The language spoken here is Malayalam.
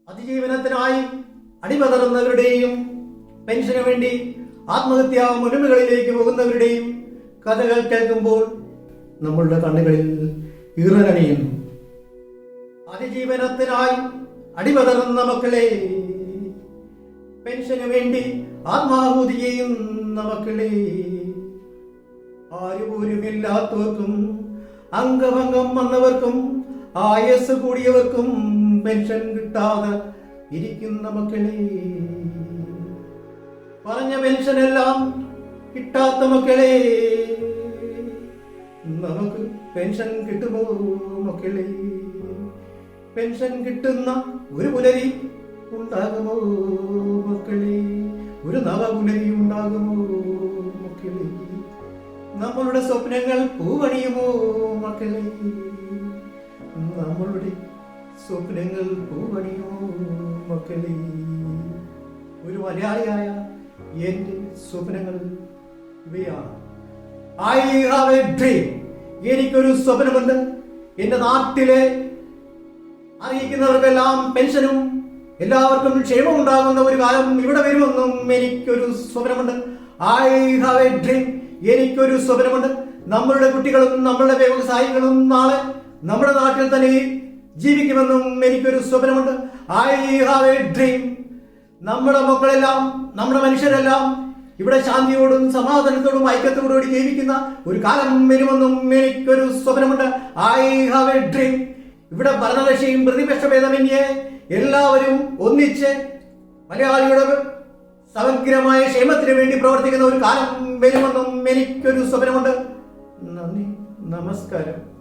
അതിജീവനത്തിനായി അടിപതറുന്നവരുടെയും പെൻഷന് വേണ്ടി ആത്മഹത്യാ മുനമ്പുകളിലേക്ക് പോകുന്നവരുടെയും കഥകൾ കേൾക്കുമ്പോൾ നമ്മളുടെ കണ്ണുകളിൽ ഈറനണിയുന്നു. അതിജീവനത്തിനായി അടിപതറുന്ന മക്കളെ, പെൻഷന് വേണ്ടി ആത്മാഹുതി ചെയ്യുന്ന മക്കളെ, ആരുപോലുമില്ലാത്തവർക്കും അംഗഭംഗം വന്നവർക്കും ആയസ് കൂടിയവർക്കും പെൻഷൻ കിട്ടാതെ ഇരിക്കുന്ന മക്കളെ, പറഞ്ഞ പെൻഷനെല്ലാം കിട്ടാത്ത മക്കളെ, നമുക്ക് പെൻഷൻ കിട്ടുമോ മക്കളെ? പെൻഷൻ കിട്ടുന്ന ഒരു പുലരി ഉണ്ടാകുമോ മക്കളെ? ഒരു നവപുലരി ഉണ്ടാകുമോ മക്കളെ? നമ്മളുടെ സ്വപ്നങ്ങൾ പൂവണിയുമോ മക്കളെ? നമ്മളുടെ സ്വപ്നങ്ങൾ പൂവണിയുമോ മക്കളെ? ഒരു മലയാളിയായ എന്റെ സ്വപ്നങ്ങൾ ഇവയാണ്. I have a dream. എനിക്കൊരു സ്വപ്നമുണ്ട്. എന്റെ നാട്ടിലെ അറിയിക്കുന്നവർക്കെല്ലാം പെൻഷനും എല്ലാവർക്കും ക്ഷേമം ഉണ്ടാകുന്ന ഒരു കാലം ഇവിടെ വരുമെന്നും എനിക്കൊരു സ്വപ്നമുണ്ട്. I have a dream. എനിക്കൊരു സ്വപ്നമുണ്ട്. നമ്മളുടെ കുട്ടികളും നമ്മളുടെ വ്യവസായികളും നാളെ നമ്മുടെ നാട്ടിൽ തന്നെ ജീവിക്കുമെന്നും എനിക്കൊരു സ്വപ്നമുണ്ട്. I have a dream. നമ്മുടെ മക്കളെല്ലാം, നമ്മുടെ മനുഷ്യരെല്ലാം ഇവിടെ ശാന്തിയോടും സമാധാനത്തോടും ഐക്യത്തോടുകൂടി ജീവിക്കുന്ന ഒരു കാലം വരുമെന്നും എനിക്കൊരു സ്വപ്നമുണ്ട്. I have a dream. ഇവിടെ ഭരണകക്ഷിയും പ്രതിപക്ഷ ഭേദമന്യേ എല്ലാവരും ഒന്നിച്ച് മലയാളിയുടെ സമഗ്രമായ ക്ഷേമത്തിന് വേണ്ടി പ്രവർത്തിക്കുന്ന ഒരു കാലം വരുമെന്നും എനിക്കൊരു സ്വപ്നമുണ്ട്. നന്ദി, നമസ്കാരം.